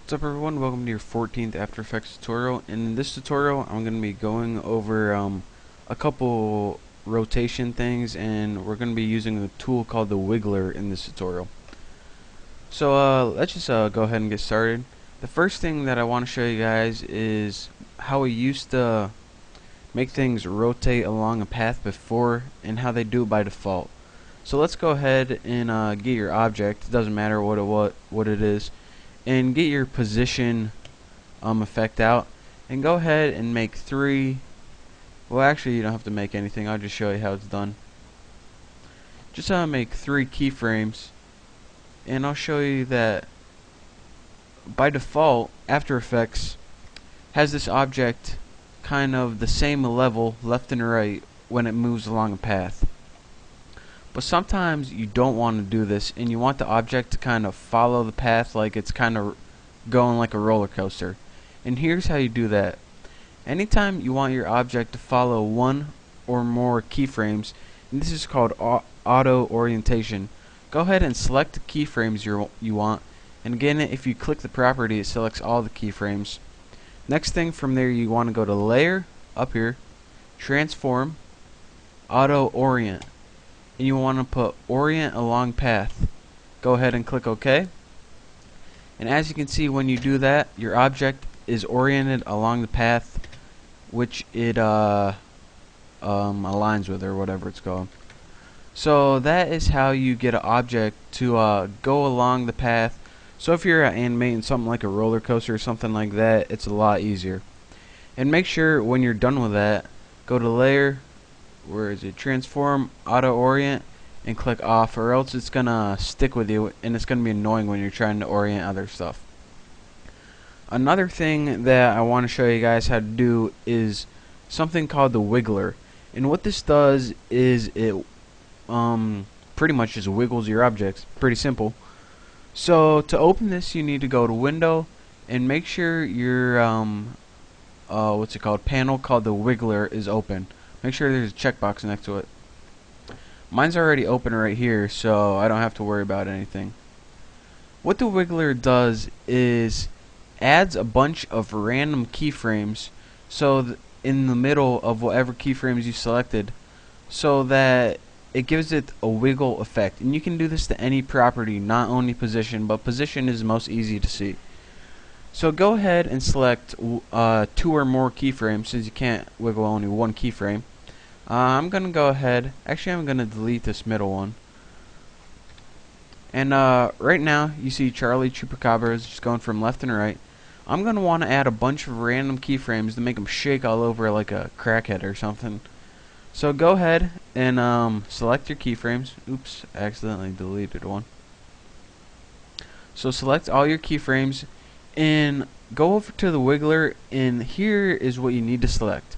What's up everyone, welcome to your 14th After Effects tutorial. In this tutorial I'm going to be going over a couple rotation things, and we're going to be using a tool called the Wiggler in this tutorial. So let's just go ahead and get started. The first thing that I want to show you guys is how we used to make things rotate along a path before and how they do it by default. So let's go ahead and get your object, it doesn't matter what it is, and get your position effect out, and go ahead and make three. Well, actually you don't have to make anything, I'll just show you how it's done. Just make three keyframes, and I'll show you that by default After Effects has this object kind of the same level left and right when it moves along a path. But sometimes you don't want to do this, and you want the object to kind of follow the path like it's kind of going like a roller coaster. And here's how you do that. Anytime you want your object to follow one or more keyframes, and this is called auto orientation, go ahead and select the keyframes you want, and again, if you click the property, it selects all the keyframes. Next thing from there, you want to go to Layer, up here, Transform, Auto Orient, and you want to put Orient along path. Go ahead and click OK. And as you can see, when you do that, your object is oriented along the path which it aligns with, or whatever it's called. So that is how you get an object to go along the path. So if you're animating something like a roller coaster or something like that, it's a lot easier. And make sure when you're done with that, go to Layer, where is it, Transform, Auto Orient, and click off, or else it's gonna stick with you and it's gonna be annoying when you're trying to orient other stuff. Another thing that I want to show you guys how to do is something called the Wiggler, and what this does is it pretty much just wiggles your objects. Pretty simple. So to open this, you need to go to Window and make sure your what's it called, panel called the Wiggler is open. Make sure there's a checkbox next to it. Mine's already open right here, so I don't have to worry about anything. What the Wiggler does is adds a bunch of random keyframes in the middle of whatever keyframes you selected, so that it gives it a wiggle effect. And you can do this to any property, not only position, but position is most easy to see. So go ahead and select 2 or more keyframes, since you can't wiggle only one keyframe. I'm gonna go ahead, actually I'm gonna delete this middle one. And right now you see Charlie Chupacabra is just going from left and right. I'm gonna want to add a bunch of random keyframes to make them shake all over like a crackhead or something. So go ahead and select your keyframes. Oops, I accidentally deleted one. So select all your keyframes and go over to the Wiggler, and here is what you need to select.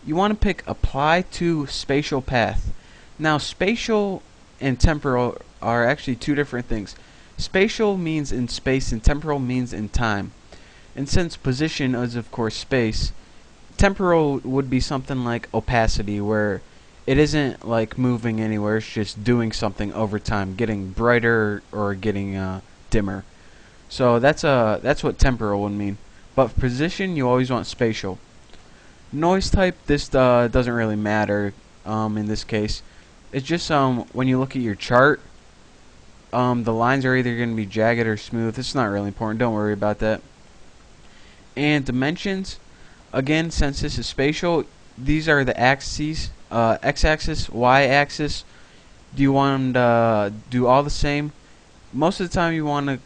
You want to pick Apply to Spatial Path. Now spatial and temporal are actually two different things. Spatial means in space and temporal means in time. And since position is of course space, temporal would be something like opacity, where it isn't like moving anywhere, it's just doing something over time, getting brighter or getting dimmer. So that's what temporal would mean. But for position, you always want spatial. Noise type, this doesn't really matter in this case. It's just when you look at your chart, the lines are either going to be jagged or smooth. It's not really important, don't worry about that. And dimensions, again, since this is spatial, these are the axes, x-axis, y-axis. Do you want to do all the same? Most of the time you want to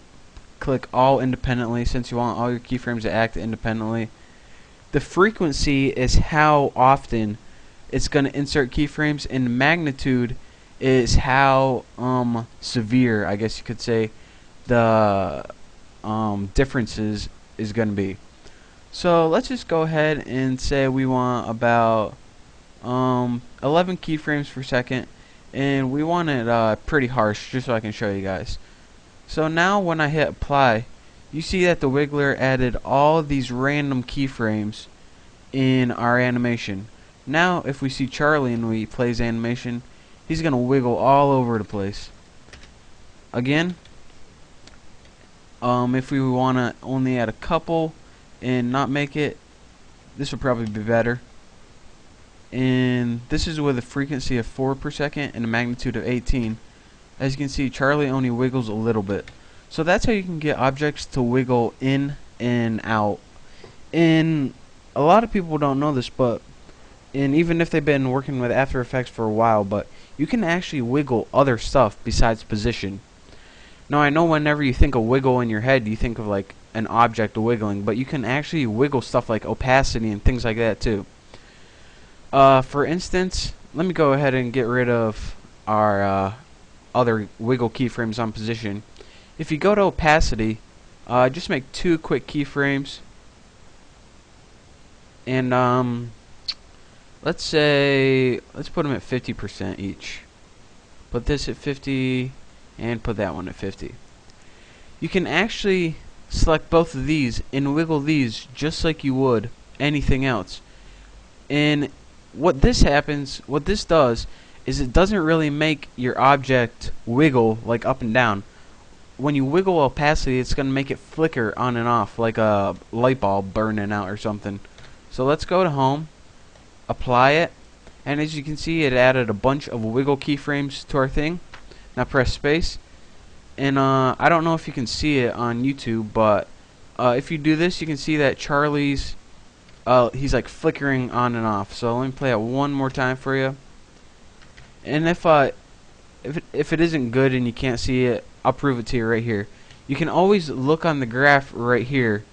click all independently, since you want all your keyframes to act independently. The frequency is how often it's going to insert keyframes, and the magnitude is how severe, I guess you could say, the differences is going to be. So let's just go ahead and say we want about 11 keyframes per second, and we want it pretty harsh, just so I can show you guys. So now when I hit Apply, you see that the Wiggler added all these random keyframes in our animation. Now if we see Charlie and we play his animation, he's gonna wiggle all over the place. Again, If we want to only add a couple and not make it, this would probably be better. And this is with a frequency of 4 per second and a magnitude of 18. As you can see, Charlie only wiggles a little bit. So that's how you can get objects to wiggle in and out. And a lot of people don't know this, but even if they've been working with After Effects for a while, but you can actually wiggle other stuff besides position. Now I know whenever you think of wiggle in your head, you think of like an object wiggling, but you can actually wiggle stuff like opacity and things like that too. For instance, let me go ahead and get rid of our other wiggle keyframes on position. If you go to opacity, just make 2 quick keyframes, and let's put them at 50% each. Put this at 50 and put that one at 50. You can actually select both of these and wiggle these just like you would anything else. And what this does is it doesn't really make your object wiggle like up and down. When you wiggle opacity, it's going to make it flicker on and off like a light bulb burning out or something. So let's go to home, apply it, and as you can see, it added a bunch of wiggle keyframes to our thing. Now press space, and I don't know if you can see it on YouTube, but if you do this, you can see that Charlie's he's like flickering on and off. So let me play it one more time for you. And if it isn't good and you can't see it, I'll prove it to you right here. You can always look on the graph right here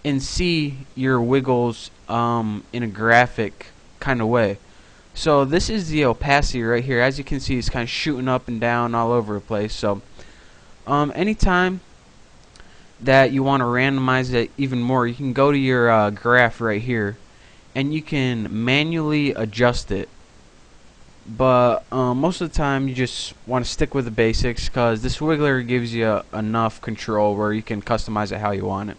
and see your wiggles in a graphic kind of way. So this is the opacity right here. As you can see, it's kind of shooting up and down all over the place. So anytime that you want to randomize it even more, you can go to your graph right here and you can manually adjust it. But most of the time you just want to stick with the basics, because this wiggler gives you enough control where you can customize it how you want it.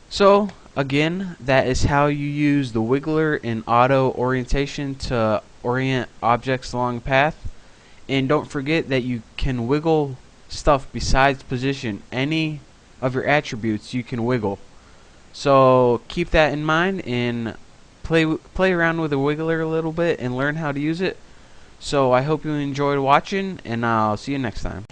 So again, that is how you use the wiggler in auto orientation to orient objects along the path. And don't forget that you can wiggle stuff besides position. Any of your attributes you can wiggle. So keep that in mind and play around with the wiggler a little bit and learn how to use it. So I hope you enjoyed watching, and I'll see you next time.